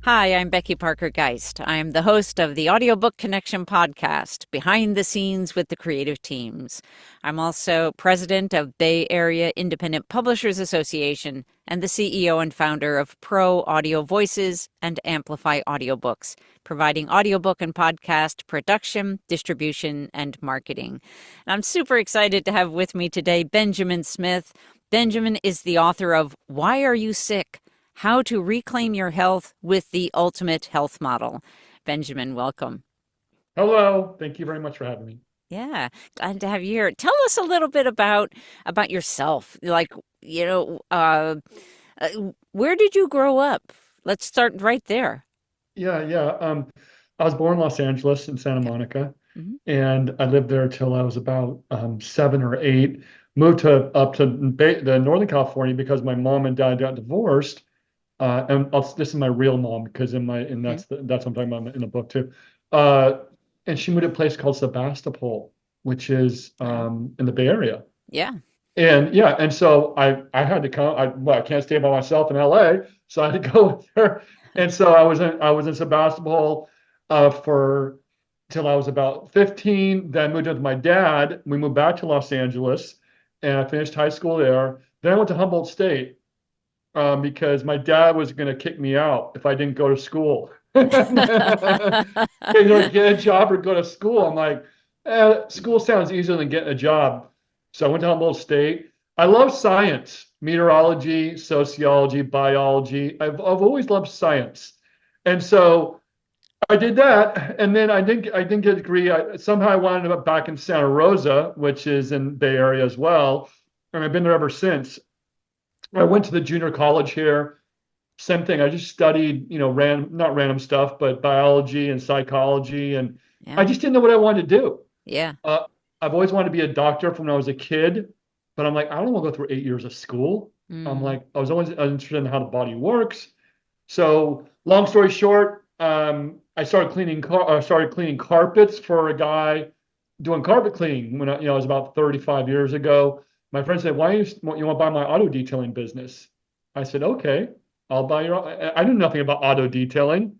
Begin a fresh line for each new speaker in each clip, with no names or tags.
Hi, I'm Becky Parker Geist. I am the host of the Audiobook Connection podcast, Behind the Scenes with the Creative Teams. I'm also president of Bay Area Independent Publishers Association and the CEO and founder of Pro Audio Voices and Amplify Audiobooks, providing audiobook and podcast production, distribution, and marketing. And I'm super excited to have with me today Benjamin Smith. Benjamin is the author of Why Are You Sick? How to Reclaim Your Health with the Ultimate Health Model. Benjamin, welcome.
Hello. Thank you very much for having me.
Yeah, glad to have you here. Tell us a little bit about yourself. Uh, where did you grow up? Let's start right there.
Yeah. I was born in Los Angeles in Santa
Okay.
Monica,
Hmm.
and I lived there till I was about 7 or 8. Moved to up to the Northern California because my mom and dad got divorced. This is my real mom because
Hmm.
that's what I'm talking about in the book too. Uh, and she moved to a place called Sebastopol, which is
Wow.
in the Bay Area.
Yeah.
And yeah, and so I had to come. I can't stay by myself in LA, so I had to go with her. And so I was in Sebastopol for till I was about 15. Then I moved with my dad. We moved back to Los Angeles, and I finished high school there. Then I went to Humboldt State because my dad was going to kick me out if I didn't go to school. Get a job or go to school. I'm like, school sounds easier than getting a job. So I went to Humboldt State. I love science, meteorology, sociology, biology. I've always loved science. And so I did that. And then I didn't get a degree. Somehow I wound up back in Santa Rosa, which is in Bay Area as well. And I've been there ever since. I went to the junior college here. Same thing. I just studied, not random stuff, but biology and psychology. And I
Yeah.
just didn't know what I wanted to do.
Yeah.
Uh, I've always wanted to be a doctor from when I was a kid, but I'm like, I don't want to go through 8 years of school. I'm
Mm.
like, I was always interested in how the body works. So, long story short, I started cleaning carpets for a guy doing carpet cleaning when I was about 35 years ago. My friend said, "Why you want to buy my auto detailing business?" I said, "Okay, I'll buy your." I knew nothing about auto detailing.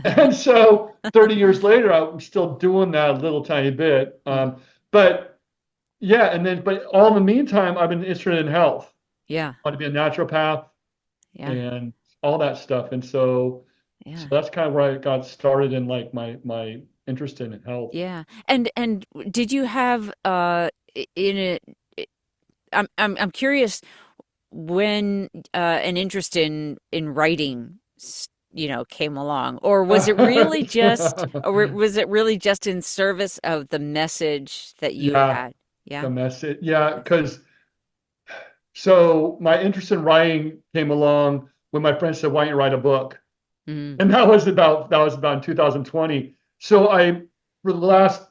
And so 30 years later, I'm still doing that a little tiny bit.
Mm.
But yeah, but all in the meantime, I've been interested in health.
Yeah.
I want to be a naturopath
Yeah.
and all that stuff. And so
Yeah.
that's kind of where I got started in like my interest in health.
Yeah. And did you have in it? I'm curious when an interest in writing came along, or was it really just in service of the message that you
Yeah,
had? Yeah.
the message. Yeah, because so my interest in writing came along when my friend said, "Why don't you write a book?"
Mm.
And that was about in 2020. So for the last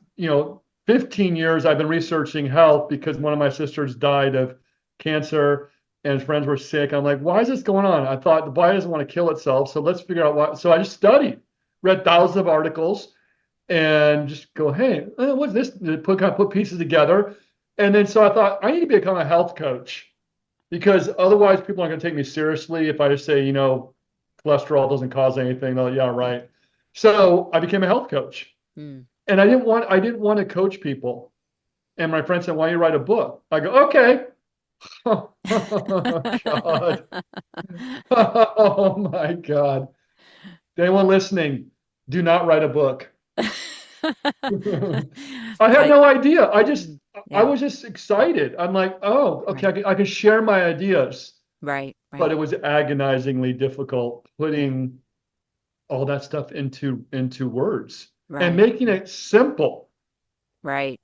15 years I've been researching health because one of my sisters died of cancer and friends were sick. I'm like, why is this going on? I thought the body doesn't want to kill itself, so let's figure out why. So I just studied, read thousands of articles, and just go, hey, what's this? Put pieces together, and then so I thought I need to become a health coach because otherwise people aren't going to take me seriously if I just say, cholesterol doesn't cause anything. Oh, yeah, right. So I became a health coach,
Mm.
and I didn't want to coach people. And my friend said, "Why don't you write a book?" I go, "Okay." Oh God. Oh my God. Anyone listening, do not write a book. I had
I
no idea. I
yeah.
was just excited. I'm like, oh, okay,
Right.
I can share my ideas,
Right.
but
Right.
it was agonizingly difficult
Yeah.
putting all that stuff into words and
Right.
making it simple.
Right.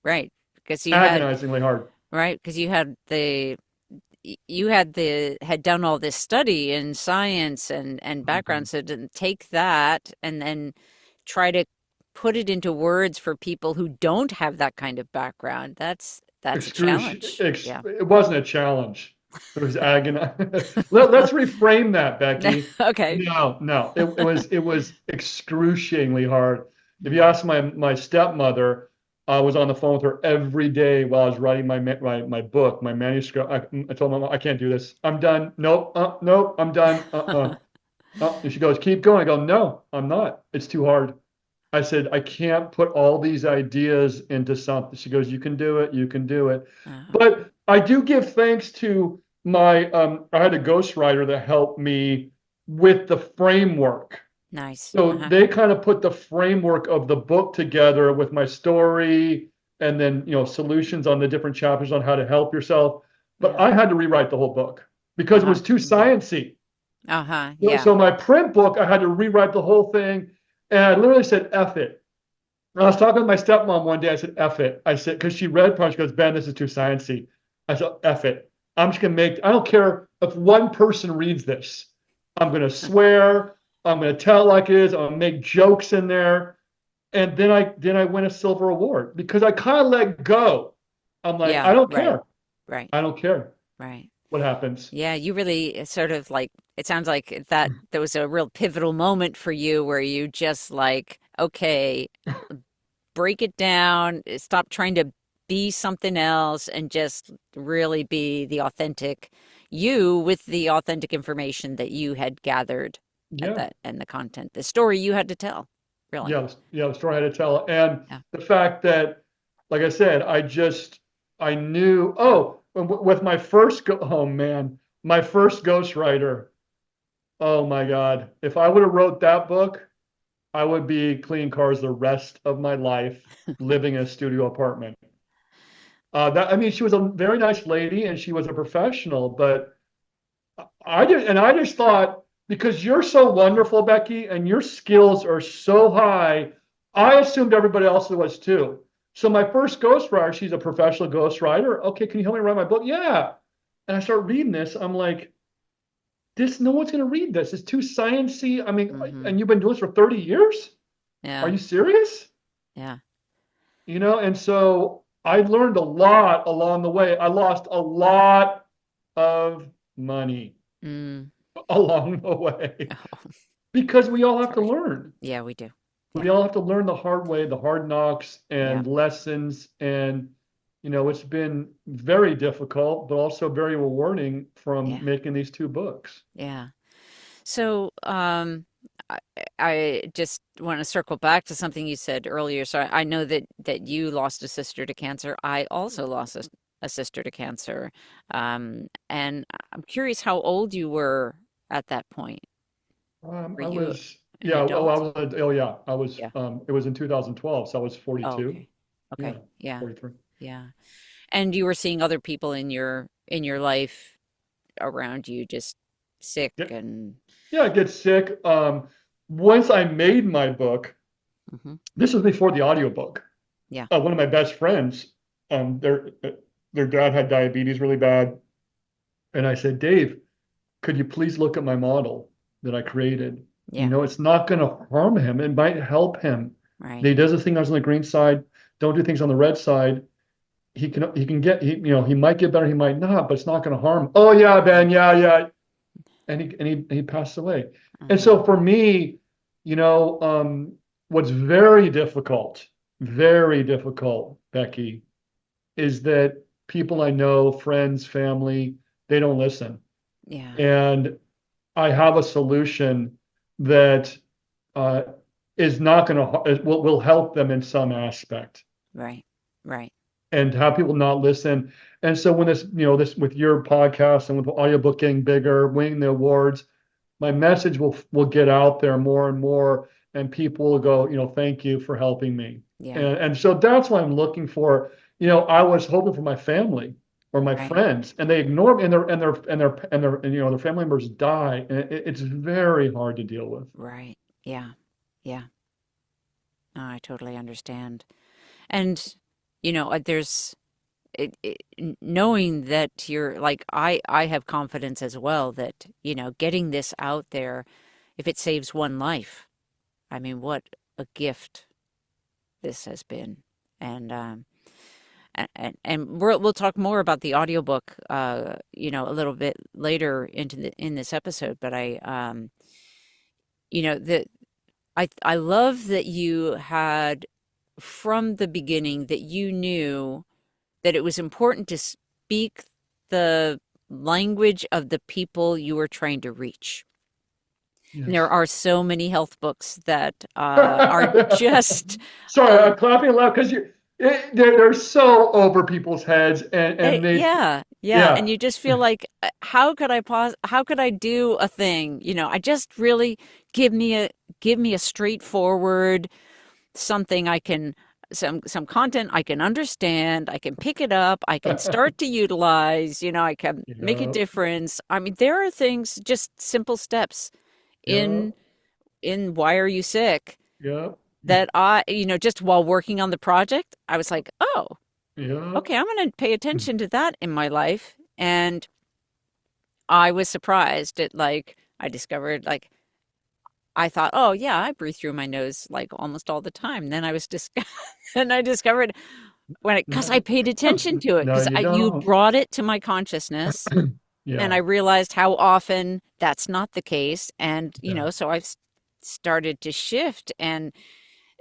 Right. Because you had
Agonizingly hard.
right because you had done all this study in science and
Mhm.
background, so to take that and then try to put it into words for people who don't have that kind of background. That's a challenge. Yeah.
It wasn't a challenge. It was agonizing. Let's reframe that, Becky.
Okay.
No. It was excruciatingly hard. If you ask my stepmother, I was on the phone with her every day while I was writing my book, my manuscript. I told my mom, I can't do this. I'm done. Nope. Nope. I'm done. Oh, and she goes, keep going. I go, no, I'm not. It's too hard. I said, I can't put all these ideas into something. She goes, you can do it. You can do it.
Uh,
But I do give thanks to I had a ghostwriter that helped me with the framework.
nice.
So
Uh-huh.
they kind of put the framework of the book together with my story and then, solutions on the different chapters on how to help yourself. But
Yeah.
I had to rewrite the whole book because it
Uh-huh.
was too sciencey.
Uh-huh.
So
Yeah.
so my print book, I had to rewrite the whole thing. And I literally said, F it. I was talking to my stepmom one day. I said, F it. I said, because she read part, she goes, Ben, this is too sciencey. I said, F it. I'm just going to I don't care if one person reads this. I'm going to swear. I'm going to tell it like it is. I'm going to make jokes in there. And then I win a silver award because I kind of let go. I'm like,
Yeah.
I don't
Right.
care.
Right.
I don't care
Right.
what happens.
Yeah, you really sort of like, it sounds like that there was a real pivotal moment for you where you just like, okay, break it down, stop trying to be something else and just really be the authentic you with the authentic information that you had gathered at
Yeah.
that and the content, the story you had to tell, really.
Yeah, the story I had to tell. And
Yeah.
the fact that, like I said, I knew, with my oh man, my first ghostwriter, oh my God. If I would have wrote that book, I would be cleaning cars the rest of my life, living in a studio apartment. I mean, she was a very nice lady and she was a professional, but I just thought because you're so wonderful, Becky, and your skills are so high, I assumed everybody else was too. So my first ghostwriter, she's a professional ghostwriter. Okay, can you help me write my book? Yeah. And I start reading this. I'm like, no one's going to read this. It's too sciencey. I mean,
Hmm.
and you've been doing this for 30 years? Are
Yeah.
you serious?
Yeah.
And so I learned a lot along the way. I lost a lot of money
Mm.
along the way.
Oh,
Because we all have to
sorry.
learn.
Yeah, we do. Yeah.
We all have to learn the hard way, the hard knocks
Yeah.
and lessons. And, it's been very difficult, but also very rewarding from
Yeah.
making these two books.
Yeah. So, I, I just want to circle back to something you said earlier. So I know that you lost a sister to cancer. I also lost a sister to cancer. And I'm curious how old you were at that point. Were
I
you
was,
an
yeah,
adult?
I was,
Yeah.
it was in 2012, so I was
Oh,
42.
okay.
Yeah,
Okay. Yeah.
43.
Yeah. And you were seeing other people in your life around you just sick
Yeah,
and
yeah, I get sick. Once I made my book,
hmm.
this was before the audiobook.
Yeah.
One of my best friends, um, their their dad had diabetes really bad, and I said, Dave, could you please look at my model that I created?
Yeah.
It's not going to harm him. It might help him.
Right.
He does the thing on the green side. Don't do things on the red side. He can get he might get better. He might not, but it's not going to harm him. Oh yeah, Ben. Yeah, yeah. And he passed away. And
Hmm.
so for me, what's very difficult, Becky, is that people I know, friends, family, they don't listen.
Yeah.
And I have a solution that uh, is not going to will help them in some aspect,
Right. Right.
and have people not listen. And so when this with your podcast and with the audiobook getting bigger, winning the awards, my message will get out there more and more, and people will go, thank you for helping me.
Yeah.
And so that's what I'm looking for. I was hoping for my family or my
Right.
friends, and they ignore me, and their family members die, and it's very hard to deal with.
Right. Yeah. Yeah. No, I totally understand. And, there's knowing that you're like, I have confidence as well that, getting this out there, if it saves one life, I mean, what a gift this has been. And, and we'll talk more about the audiobook, a little bit later in this episode, but the I love that you had from the beginning that you knew that it was important to speak the language of the people you were trying to reach. And there
Yes.
are so many health books that are just,
Sorry,
uh,
I'm clapping loud because they're so over people's heads, and they,
yeah, yeah. And
yeah,
you just feel like, how could I do a thing? I just really give me a straightforward something I can some content I can understand, I can pick it up, I can start to utilize, I can make a
yeah,
difference. I mean, there are things, just simple steps
yeah,
in Why Are You Sick
yeah,
that just while working on the project, I was like, oh,
yeah.
okay, I'm going to pay attention to that in my life. And I was surprised at, like, I discovered, like, I thought, oh yeah, I breathe through my nose like almost all the time. Then I was just, and I discovered because I
No,
paid attention to it,
no,
because
you
you
don't.
brought it to my consciousness, and I
Yeah,
realized how often that's not the case. And
yeah.
so I've started to shift, and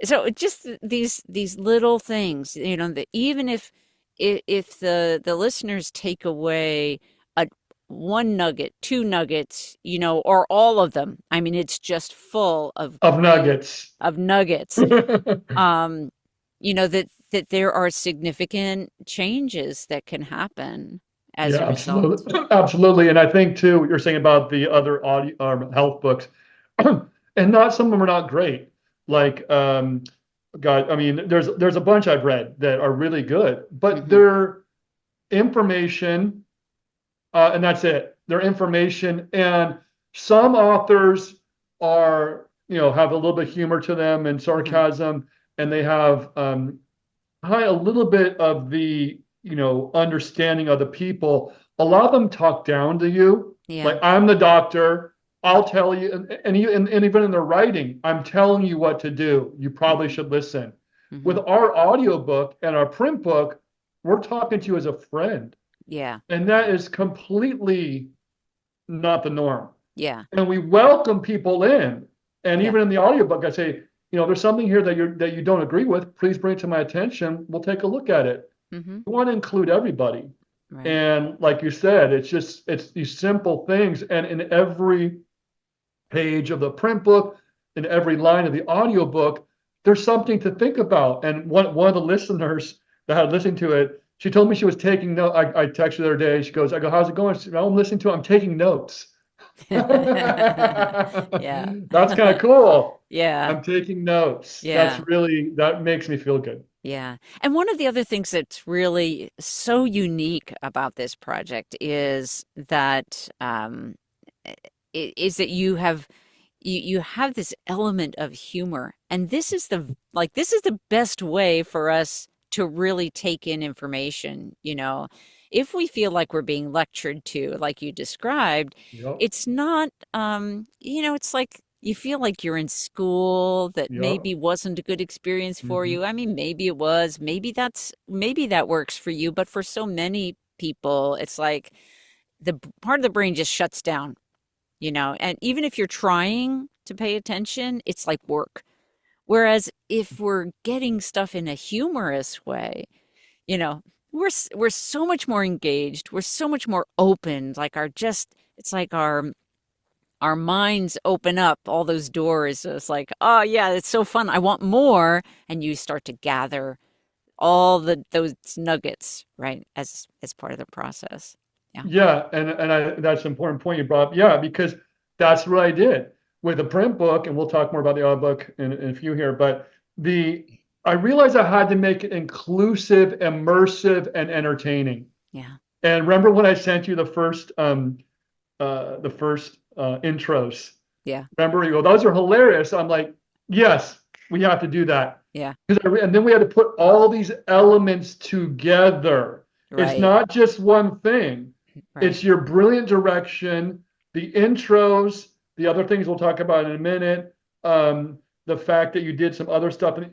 so just these little things, that even if the listeners take away a one nugget, two nuggets, or all of them, I mean, it's just full of
Of
great
nuggets.
of nuggets. Um, that there are significant changes that can happen as
Yeah,
a result.
absolutely, absolutely. And I think too, what you're saying about the other audio health books, and not some of them are not great. Like, God, I mean, there's a bunch I've read that are really good, but
Hmm.
they're information, and that's it. They're information, and some authors are, have a little bit of humor to them and
Hmm.
sarcasm, and they have a little bit of the, understanding of the people. A lot of them talk down to you.
Yeah.
Like, I'm the doctor. I'll tell you, and even in their writing, I'm telling you what to do. You probably
Hmm.
should listen. With
Hmm.
our audiobook and our print book, we're talking to you as a friend.
Yeah.
And that
Yeah.
is completely not the norm.
Yeah.
And we welcome people in. And
Yeah.
even in the audiobook, I say, there's something here that you don't agree with. Please bring it to my attention. We'll take a look at it.
Hmm.
We want to include everybody.
Right.
And like you said, it's these simple things. And in every page of the print book, in every line of the audiobook, there's something to think about. And one of the listeners that had listened to it, she told me she was taking notes. I texted her the other day. She goes, I go, how's it going? She said, "Oh, I'm listening to it. I'm taking notes."
Yeah.
That's kind of cool.
Yeah.
I'm taking notes.
Yeah.
That makes me feel good.
Yeah. And one of the other things that's really so unique about this project is that is that you have this element of humor. And this is the best way for us to really take in information, If we feel like we're being lectured to, like you described,
Yep.
it's not, it's like you feel like you're in school that
Yep.
maybe wasn't a good experience for
Hmm.
you. I mean, maybe it was, maybe that works for you, but for so many people, it's like the part of the brain just shuts down, and even if you're trying to pay attention, it's like work. Whereas if we're getting stuff in a humorous way, you know, we're so much more engaged. We're so much more open. Like it's like our minds open up all those doors. It's like, oh yeah, it's so fun. I want more, and you start to gather all those nuggets, right, as part of the process. Yeah.
Yeah, and that's an important point you brought up. Yeah, because that's what I did with the print book, and we'll talk more about the audiobook in a few here. But the I realized I had to make it inclusive, immersive, and entertaining.
Yeah.
And remember when I sent you the first intros?
Yeah.
Remember, you go, those are hilarious. I'm like, yes, we have to do that.
Yeah.
And then we had to put all these elements together. It's
Right.
not just one thing.
Right.
It's your brilliant direction, the intros, the other things we'll talk about in a minute, the fact that you did some other stuff. And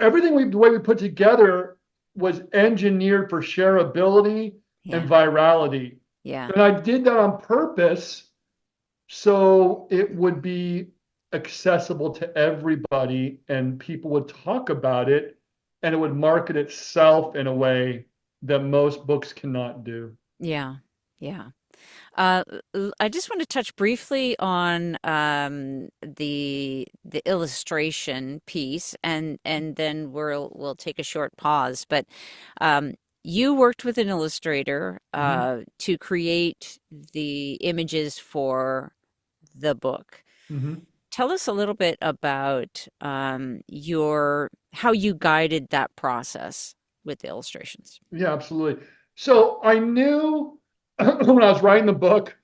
everything the way we put together was engineered for shareability and
Yeah.
virality.
Yeah.
And I did that on purpose so it would be accessible to everybody and people would talk about it and it would market itself in a way that most books cannot do.
Yeah. Yeah. I just want to touch briefly on the illustration piece, and then we'll take a short pause. But you worked with an illustrator to create the images for the book. Tell us a little bit about how you guided that process with the illustrations.
Yeah, absolutely. So I knew when I was writing the book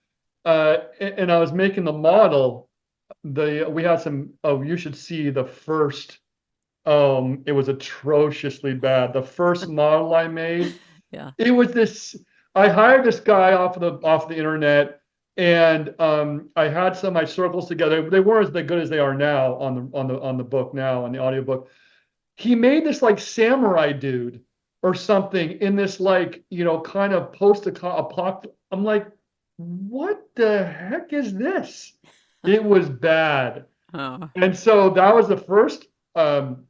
and I was making the model, we had some, oh, you should see the first, it was atrociously bad. The first model I made,
Yeah.
it was this, I hired this guy off the internet, and I had some of my circles together. They weren't as good as they are now on the book now, on the audiobook. He made this like samurai dude or something in this like, kind of post-apocalyptic. I'm like, what the heck is this? It was bad.
Oh.
And so that was the first artist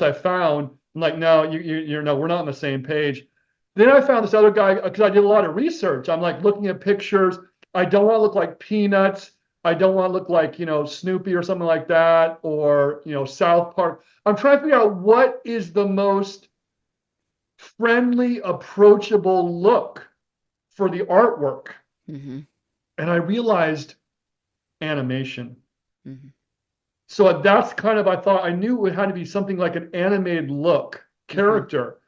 I found. I'm like, no, you're no, we're not on the same page. Then I found this other guy because I did a lot of research. I'm like looking at pictures. I don't want to look like Peanuts. I don't want to look like, Snoopy or something like that, or, South Park. I'm trying to figure out what is the most friendly, approachable look for the artwork. And I realized animation. So that's kind of, I thought I knew it had to be something like an animated look character.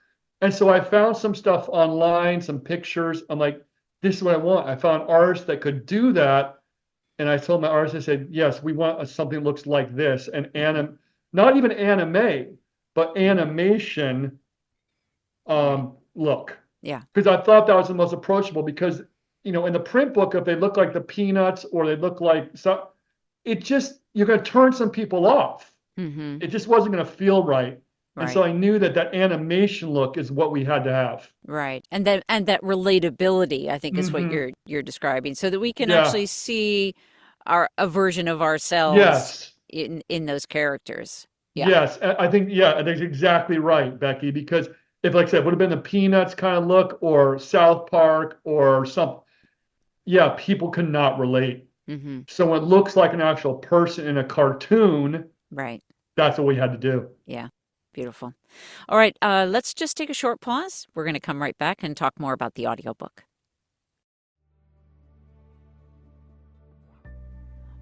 And so I found some stuff online, some pictures. I'm like, this is what I want. I found artists that could do that. And I told my artist, I said, yes, we want something that looks like this. And not even anime, but animation look.
Yeah.
Because I thought that was the most approachable, because, in the print book, if they look like the Peanuts or they look like, you're going to turn some people off. It just wasn't going to feel right. And so I knew that animation look is what we had to have.
Right. And that relatability, I think, is what you're describing, so that we can actually see a version of ourselves in those characters. Yeah.
Yes. I think, that's exactly right, Becky, because if, like I said, it would have been the Peanuts kind of look or South Park or something, people could not relate. So when it looks like an actual person in a cartoon,
right,
that's what we had to do.
Yeah. Beautiful. All right, let's just take a short pause. We're going to come right back and talk more about the audiobook.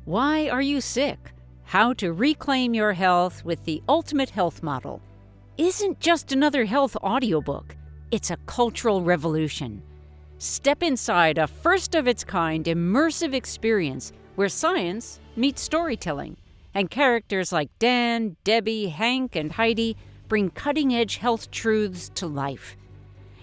Why Are You Sick? How to Reclaim Your Health with the Ultimate Health Model isn't just another health audiobook. It's a cultural revolution. Step inside a first-of-its-kind immersive experience where science meets storytelling, and characters like Dan, Debbie, Hank, and Heidi bring cutting-edge health truths to life.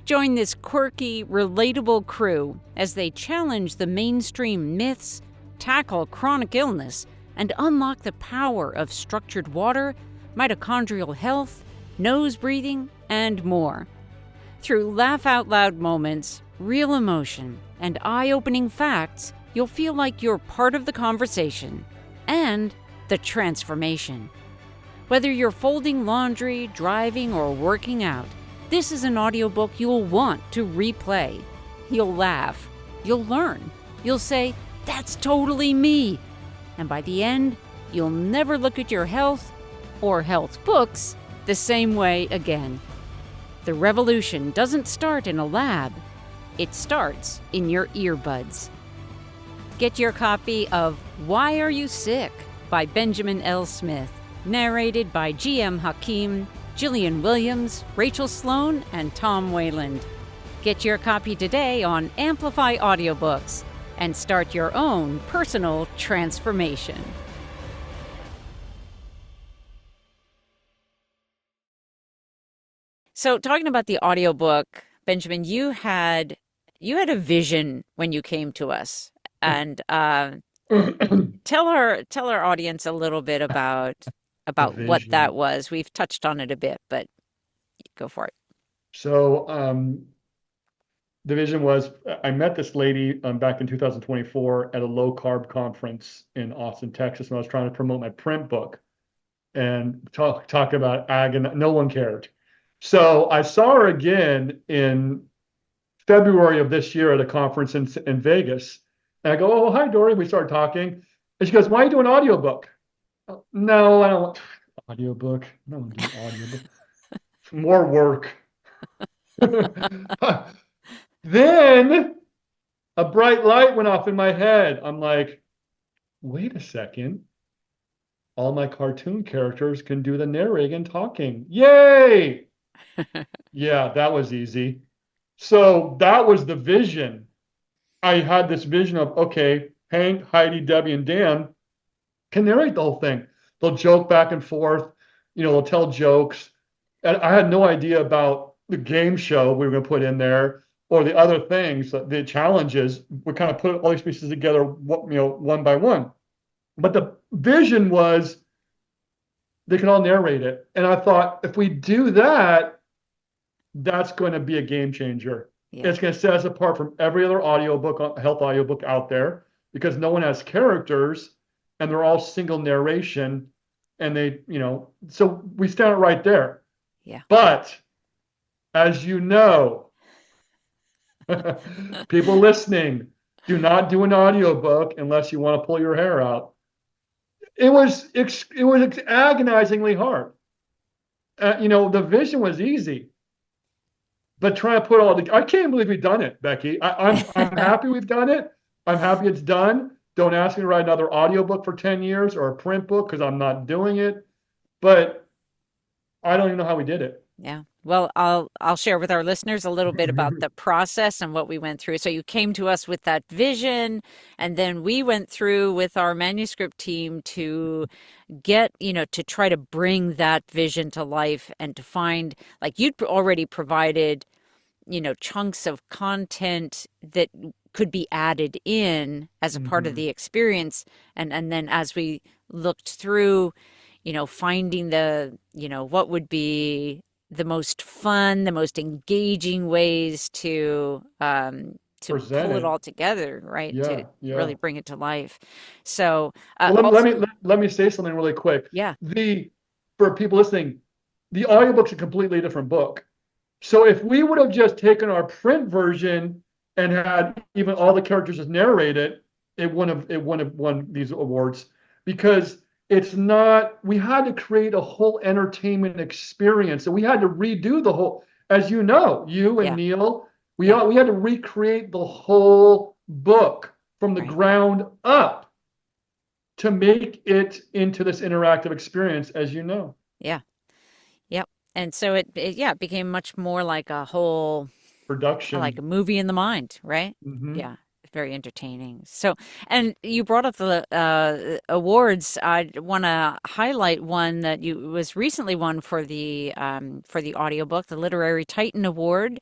Join this quirky, relatable crew as they challenge the mainstream myths, tackle chronic illness, and unlock the power of structured water, mitochondrial health, nose breathing, and more. Through laugh-out-loud moments, real emotion, and eye-opening facts, you'll feel like you're part of the conversation and the transformation. Whether you're folding laundry, driving, or working out, this is an audiobook you'll want to replay. You'll laugh, you'll learn, you'll say, "That's totally me." And by the end, you'll never look at your health or health books the same way again. The revolution doesn't start in a lab. It starts in your earbuds. Get your copy of Why Are You Sick? By Benjamin L. Smith, narrated by G.M. Hakim, Gillian Williams, Rachel Sloane, and Tom Wayland. Get your copy today on Amplify Audiobooks and start your own personal transformation. So, talking about the audiobook, Benjamin, you had a vision when you came to us, and tell our audience a little bit about what that was. We've touched on it a bit, but go for it.
So the vision was, I met this lady back in 2024 at a low carb conference in Austin, Texas, when I was trying to promote my print book and talk about ag, and no one cared. So I saw her again in February of this year at a conference in Vegas. And I go, oh, hi, Dory. We start talking. And she goes, why are you doing an audiobook? No, I don't want audiobook. I don't want to do audiobook. More work. Then a bright light went off in my head. I'm like, wait a second. All my cartoon characters can do the narrating and talking. Yay! Yeah, that was easy. So that was the vision. I had this vision of, okay, Hank, Heidi, Debbie, and Dan can narrate the whole thing. They'll joke back and forth, they'll tell jokes. And I had no idea about the game show we were going to put in there or the other things, the challenges. We kind of put all these pieces together, one by one. But the vision was they can all narrate it. And I thought, if we do that, that's going to be a game changer. Yeah. It's going to set us apart from every other audiobook, health audiobook out there, because no one has characters and they're all single narration. And they, so we stand right there.
Yeah.
But as you know, people listening, do not do an audiobook unless you want to pull your hair out. It was agonizingly hard. The vision was easy, but trying to put all the, I can't believe we've done it, Becky. I'm happy we've done it. I'm happy it's done. Don't ask me to write another audiobook for 10 years or a print book, because I'm not doing it. But I don't even know how we did it.
Yeah. Well, I'll share with our listeners a little bit about the process and what we went through. So you came to us with that vision, and then we went through with our manuscript team to get, to try to bring that vision to life and to find, like you'd already provided, chunks of content that could be added in as a part of the experience. And then as we looked through, finding the, what would be the most fun, the most engaging ways to pull it all together, right? To really bring it to life. So
let me say something really quick.
Yeah.
For people listening, the audiobook's a completely different book. So if we would have just taken our print version and had even all the characters just narrated, it wouldn't have won these awards, because it's not, we had to create a whole entertainment experience. So we had to redo the whole, as you know, you and Neil, we had to recreate the whole book from the ground up to make it into this interactive experience, as you know.
Yeah. Yep. And so it became much more like a whole
production,
like a movie in the mind, right? Yeah. Very entertaining. So, and you brought up the awards. I want to highlight one that was recently won for the audiobook, the Literary Titan Award.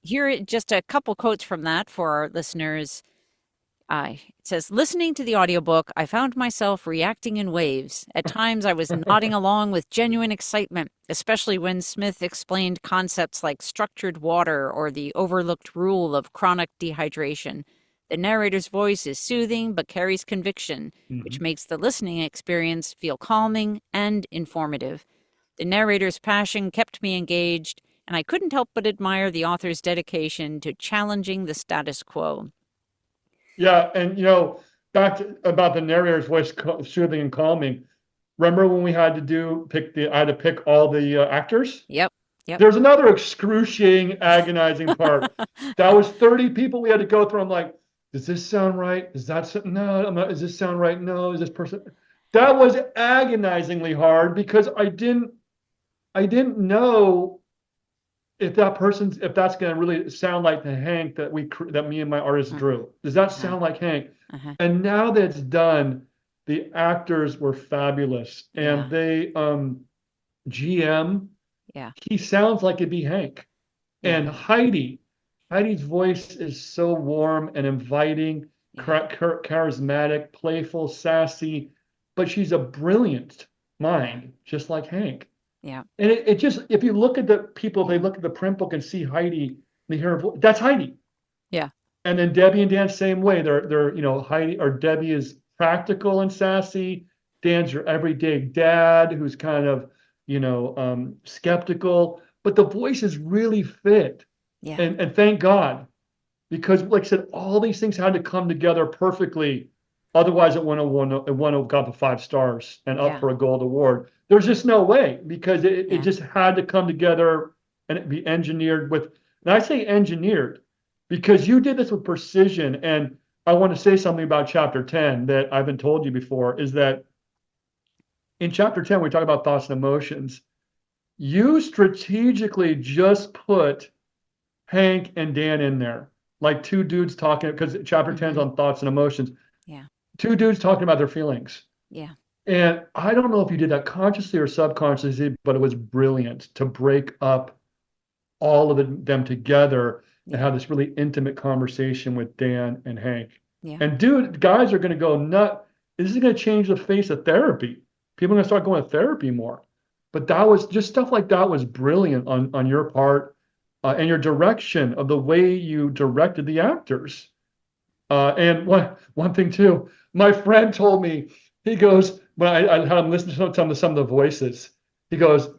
Here, just a couple quotes from that for our listeners. It says, listening to the audiobook, I found myself reacting in waves. At times, I was nodding along with genuine excitement, especially when Smith explained concepts like structured water or the overlooked rule of chronic dehydration. The narrator's voice is soothing but carries conviction, which makes the listening experience feel calming and informative. The narrator's passion kept me engaged, and I couldn't help but admire the author's dedication to challenging the status quo.
Yeah, and back about the narrator's voice, soothing and calming. Remember when we had to I had to pick all the actors?
Yep.
There's another excruciating, agonizing part. That was 30 people we had to go through. I'm like, does this sound right? Is that something? No, I'm not. Does this sound right? No. Is this person? That was agonizingly hard, because I didn't know if that's going to really sound like the Hank that me and my artist drew. Does that sound like Hank? And now that it's done, the actors were fabulous, and they GM, he sounds like it'd be Hank. And Heidi's voice is so warm and inviting, charismatic, playful, sassy, but she's a brilliant mind, just like Hank.
Yeah.
And it just, if you look at the people, they look at the print book and see Heidi, they hear her voice, that's Heidi.
Yeah.
And then Debbie and Dan, same way. They're Heidi or Debbie is practical and sassy. Dan's your everyday dad who's kind of, skeptical, but the voices really fit.
Yeah.
And thank God, because like I said, all these things had to come together perfectly. Otherwise, it wouldn't have got the 5 stars and up
Yeah.
for a gold award. There's just no way because it
Yeah.
just had to come together and be engineered with, and I say engineered because you did this with precision. And I want to say something about chapter 10 that I've been told you before is that in chapter 10, we talk about thoughts and emotions. You strategically just put Hank and Dan in there, like two dudes talking, because chapter 10 is
Mm-hmm.
on thoughts and emotions.
Yeah.
Two dudes talking about their feelings.
Yeah.
And I don't know if you did that consciously or subconsciously, but it was brilliant to break up all of them together and
Yeah.
have this really intimate conversation with Dan and Hank.
Yeah.
And dude, guys are going to go nut. This is going to change the face of therapy. People are going to start going to therapy more. But that was just stuff like that was brilliant on your part and your direction of the way you directed the actors. And one thing too, my friend told me, he goes, when I had him listen to some of the voices, he goes,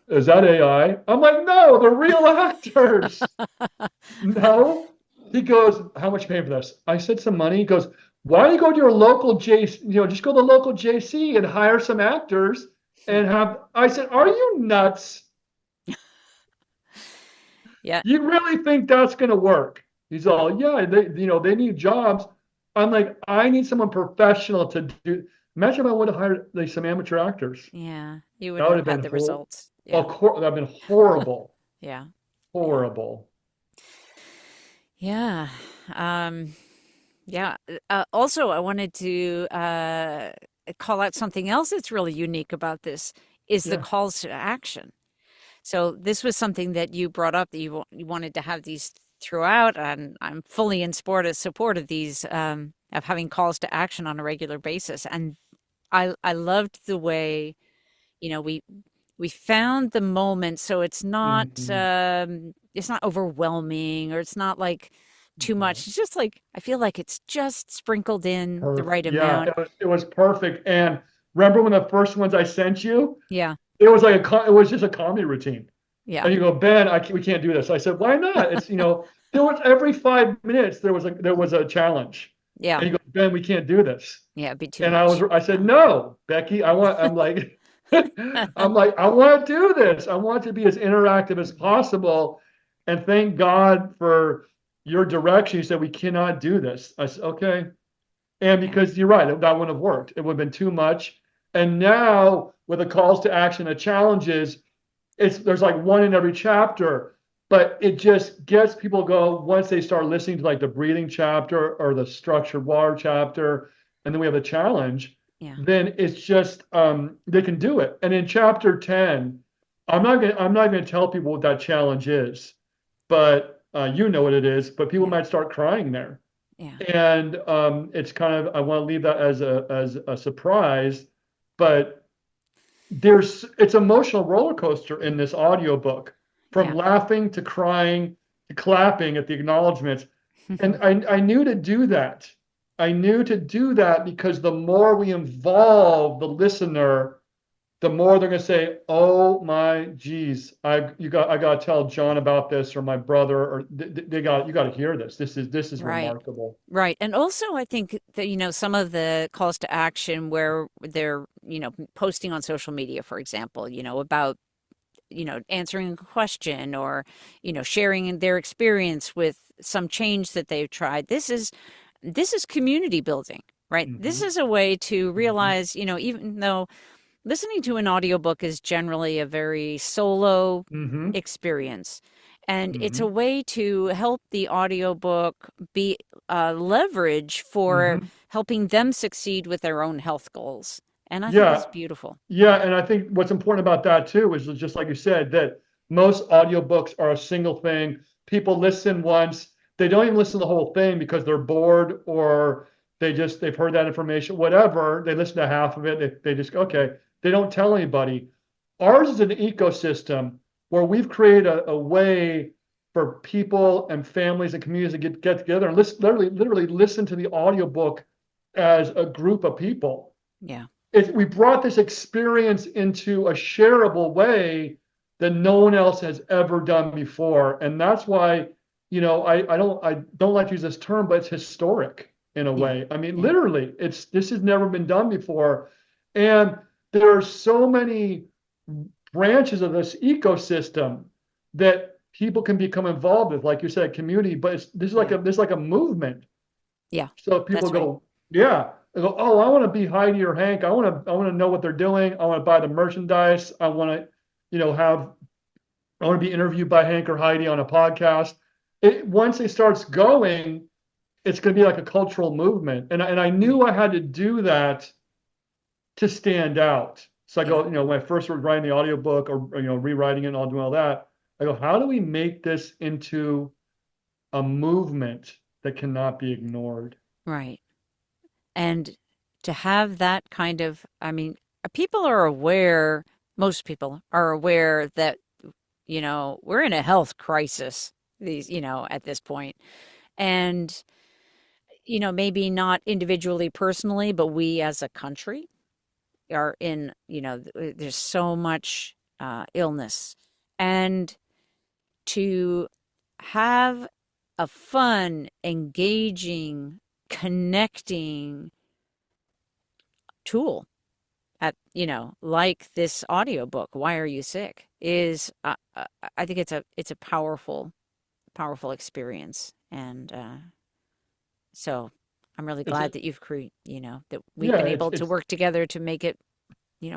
is that AI? I'm like, no, they're real actors. No. He goes, how much you paying for this? I said some money. He goes, why don't you go to your local just go to the local JC and hire some actors and have, I said, are you nuts?
Yeah.
You really think that's going to work? He's all, yeah, they need jobs. I'm like, I need someone professional to do. Imagine if I would have hired like some amateur actors.
Yeah. You
That
wouldn't
would
have
have
had
been
the
whole.
results.
Of
Yeah.
course, that'd have been horrible,
Yeah. Yeah.
horrible.
Yeah. Um, yeah. Also, I wanted to call out something else that's really unique about this is the
Yeah.
calls to action. So this was something that you brought up that you wanted to have these throughout, and I'm fully in support of these of having calls to action on a regular basis. And I loved the way, we found the moment so
Mhm.
it's not overwhelming or it's not like too
No.
much. It's just like I feel like it's just sprinkled in the
Perfect.
right
Yeah,
amount.
it was perfect. And remember when the first ones I sent you,
Yeah.
it was like it was just a comedy routine.
Yeah.
And you go, Ben, we can't do this. I said, why not? It's, there was every 5 minutes there was a challenge.
Yeah.
And you go, Ben, we can't do this.
Yeah, it'd be too
And
much.
I said,
Yeah.
no, Becky, I'm like, I'm like, I want to do this. I want to be as interactive as possible. And thank God for your direction. You said, we cannot do this. I said, okay. And
Yeah.
because you're right, that wouldn't have worked. It would have been too much. And now with the calls to action, the challenges, there's like one in every chapter, but it just gets people go once they start listening to like the breathing chapter or the structured water chapter, and then we have a challenge,
Yeah.
then it's just they can do it. And in chapter 10, I'm not gonna tell people what that challenge is, but you know what it is, but people
Yeah.
might start crying there.
Yeah.
And it's kind of I want to leave that as a surprise, but it's emotional roller coaster in this audiobook from
Yeah.
laughing to crying to clapping at the acknowledgments. And I knew to do that. I knew to do that because the more we involve the listener, the more they're going to say, "Oh my geez, I got to tell John about this or my brother or you got to hear this. This is
Right.
remarkable."
Right. And also, I think that, some of the calls to action where they're, posting on social media, for example, about, answering a question or, sharing their experience with some change that they've tried. This is community building, right? This
Hmm.
is a way to
Hmm.
realize, even though listening to an audiobook is generally a very solo
Hmm.
experience. And it's a
Hmm.
way to help the audiobook be leverage for
Hmm.
helping them succeed with their own health goals. And I think
Yeah,
it's beautiful.
yeah, and I think what's important about that too is just like you said, that most audiobooks are a single thing. People listen once, they don't even listen to the whole thing because they're bored or they've heard that information, whatever. They listen to half of it, they just okay. They don't tell anybody. Ours is an ecosystem where we've created a way for people and families and communities to get together and literally listen to the audiobook as a group of people.
Yeah.
We brought this experience into a shareable way that no one else has ever done before. And that's why I don't like to use this term, but it's historic in a
Yeah.
way. I mean,
Yeah.
literally, this has never been done before. And there are so many branches of this ecosystem that people can become involved with, like you said, community, but
Yeah.
this is like a movement.
Yeah.
So people
That's right.
go, yeah, they go, oh, I want to be Heidi or Hank. I want to know what they're doing. I want to buy the merchandise. I want to, I want to be interviewed by Hank or Heidi on a podcast. Once it starts going, it's going to be like a cultural movement. And I knew
Right.
I had to do that to stand out. So I
Yeah.
go, when I first was writing the audiobook or rewriting it and all doing all that, I go, how do we make this into a movement that cannot be ignored?
Right. And to have that kind of, I mean, people are aware, most people are aware that, we're in a health crisis at this point. And, maybe not individually, personally, but we as a country are in, there's so much illness. And to have a fun, engaging, connecting tool at like this audiobook, Why Are You Sick, is I think it's a powerful experience. And so I'm really
It's
glad that that we've
yeah,
been
it's
able to
it's
work together to make it,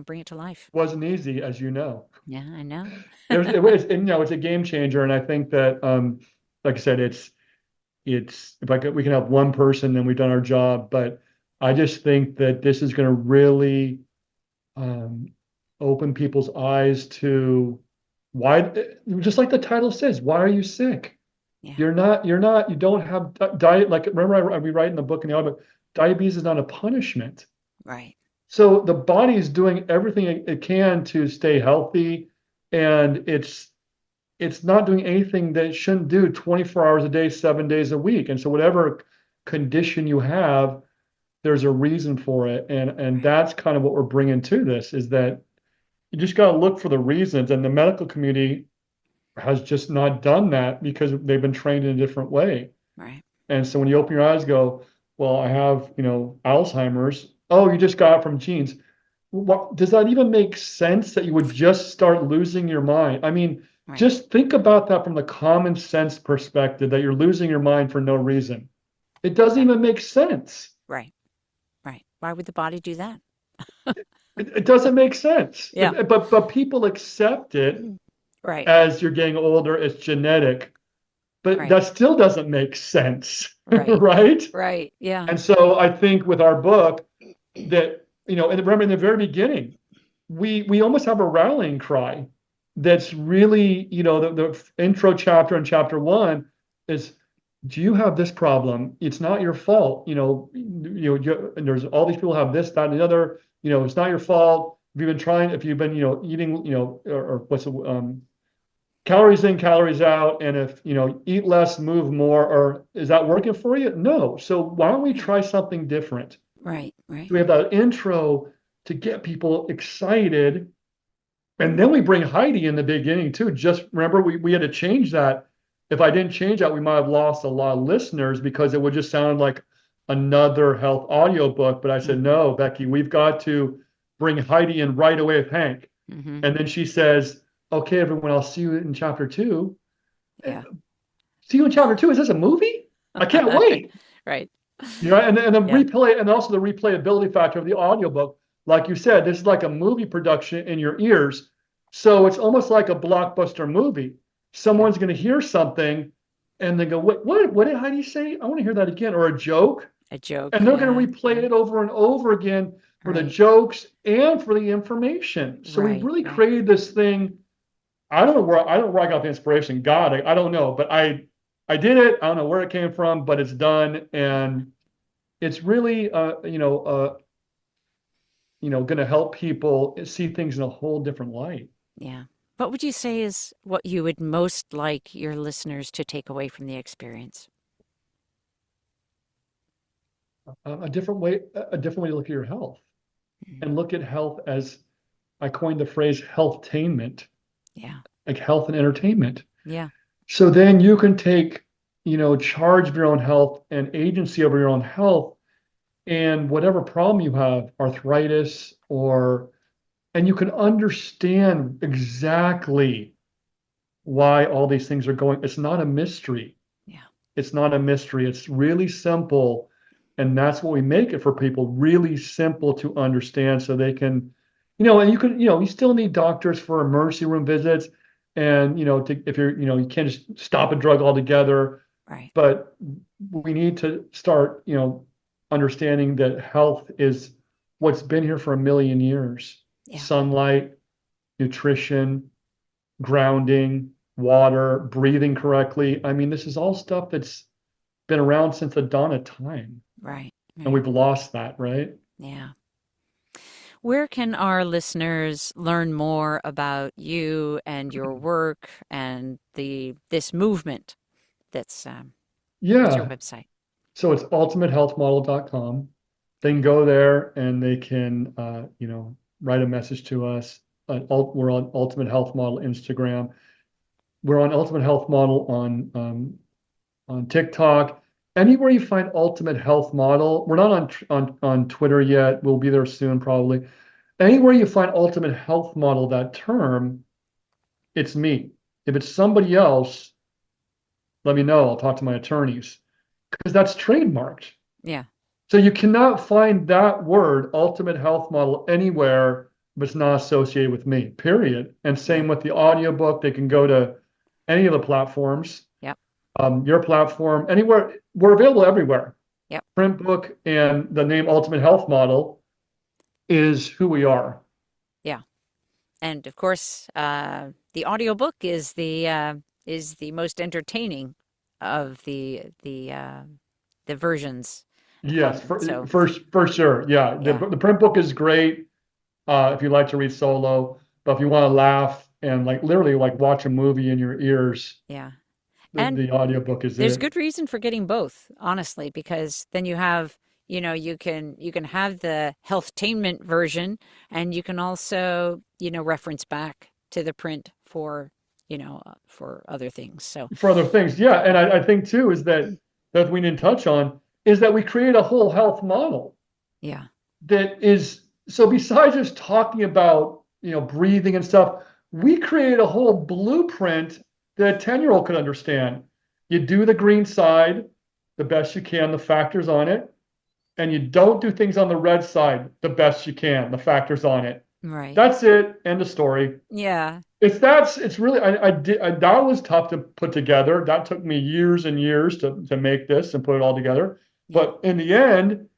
bring it to life.
wasn't easy, as you know.
Yeah, I know.
It's a game changer, and I think that, like I said, it's if we can help one person, then we've done our job. But I just think that this is going to really um, open people's eyes to why, just like the title says, why are you sick?
Yeah.
You don't have diet. Like, remember, we write in the book in the audiobook, diabetes is not a punishment.
Right.
So the body is doing everything it can to stay healthy, and it's not doing anything that it shouldn't do 24 hours a day, 7 days a week. And so whatever condition you have, there's a reason for it. And
Right.
that's kind of what we're bringing to this, is that you just got to look for the reasons. And the medical community has just not done that because they've been trained in a different way.
Right.
And so when you open your eyes, go, well, I have, Alzheimer's. Oh, you just got it from genes. What, does that even make sense that you would just start losing your mind? I mean,
Right.
just think about that from the common sense perspective, that you're losing your mind for no reason. It doesn't
Exactly.
even make sense.
Right. Right. Why would the body do that?
It doesn't make sense.
Yeah.
But people accept it
Right.
as you're getting older, it's genetic. But
Right.
that still doesn't make sense,
Right.
right?
Right. Yeah.
And so I think with our book that, and remember in the very beginning, we almost have a rallying cry that's really, the intro chapter in chapter one is, do you have this problem? It's not your fault. And there's all these people have this, that, and the other. It's not your fault. If you've been, eating, or what's the, calories in, calories out, and if, eat less, move more, or is that working for you? No. So why don't we
Right.
try something different?
Right. Right.
So we have that intro to get people excited. And then we bring Heidi in the beginning too. Just remember, we had to change that. If I didn't change that, we might have lost a lot of listeners because it would just sound like another health audiobook. But I said,
Mm-hmm.
no, Becky, we've got to bring Heidi in right away with Hank.
Mm-hmm.
And then she says, okay, everyone, I'll see you in chapter two.
Yeah.
See you in chapter two. Is this a movie? I can't wait.
Right.
And the
Yeah.
replay, and also the replayability factor of the audiobook. Like you said, this is like a movie production in your ears. So it's almost like a blockbuster movie.
Yeah.
Someone's going to hear something and they go, what did Heidi say? I want to hear that again. Or a joke.
A joke.
And they're going
Yeah.
to replay
Yeah.
it over and over again for the
Right.
jokes and for the information. So we
Right.
really
Right.
created this thing. I don't know where I got the inspiration. God, I don't know, but I did it. I don't know where it came from, but it's done. And it's really, going to help people see things in a whole different light.
Yeah. What would you say is what you would most like your listeners to take away from the experience?
A different way to look at your health,
Mhm.
and look at health as, I coined the phrase healthtainment,
Yeah.
like health and entertainment.
Yeah.
So then you can take charge of your own health and agency over your own health and whatever problem you have, arthritis and you can understand exactly why all these things are going. It's not a mystery.
Yeah.
It's not a mystery. It's really simple. And that's what we make it for people, really simple to understand so they can, and you still need doctors for emergency room visits. And, if you're, you can't just stop a drug altogether,
Right.
but we need to start, understanding that health is what's been here for a million years.
Yeah.
Sunlight, nutrition, grounding, water, breathing correctly. I mean, this is all stuff that's been around since the dawn of time.
Right.
And we've lost that, right?
Yeah. Where can our listeners learn more about you and your work and this movement what's your website?
So it's ultimatehealthmodel.com. They can go there and they can, write a message to us. We're on Ultimate Health Model Instagram. We're on Ultimate Health Model on TikTok. Anywhere you find Ultimate Health Model, we're not on Twitter yet. We'll be there soon, probably. Anywhere you find Ultimate Health Model, that term, it's me. If it's somebody else, let me know. I'll talk to my attorneys because that's trademarked.
Yeah.
So you cannot find that word, Ultimate Health Model, anywhere if it's not associated with me, period. And same with the audiobook. They can go to any of the platforms.
Yep.
Your platform, anywhere. We're available everywhere.
Yep.
Print book and the name Ultimate Health Model is who we are.
Yeah. And of course, the audiobook is the most entertaining of the versions.
Yes, for sure. Yeah. The print book is great if you like to read solo, but if you want to laugh and literally watch a movie in your ears,
yeah.
The audiobook is
there's
it.
good reason for getting both, honestly, because then you have, you can have the healthtainment version and you can also, reference back to the print for other things. So
for other things, yeah. And I think too is that we didn't touch on is that we create a whole health model.
Yeah.
That is so besides just talking about breathing and stuff, we create a whole blueprint that a 10-year-old could understand. You do the green side the best you can, the factors on it, and you don't do things on the red side the best you can, the factors on it.
Right.
That's it. End of story.
Yeah.
It's really that was tough to put together. That took me years and years to make this and put it all together.
Yeah.
But in the end,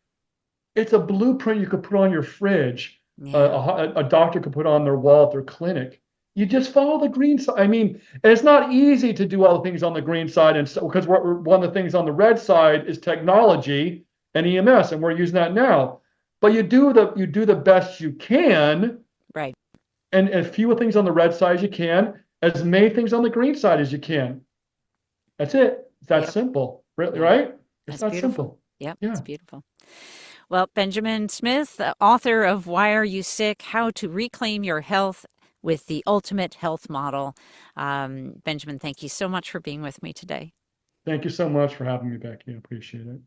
it's a blueprint you could put on your fridge.
Yeah.
A doctor could put on their wall at their clinic. You just follow the green side. I mean, and it's not easy to do all the things on the green side, and so because one of the things on the red side is technology and EMS, and we're using that now. But you do the best you can,
right?
And as few things on the red side as you can, as many things on the green side as you can. That's it. It's that simple, really, right? It's
that simple. Yep, yeah. It's beautiful. Well, Benjamin Smith, author of Why Are You Sick? How to Reclaim Your Health with the Ultimate Health Model. Benjamin, thank you so much for being with me today.
Thank you so much for having me, Becky. I appreciate it.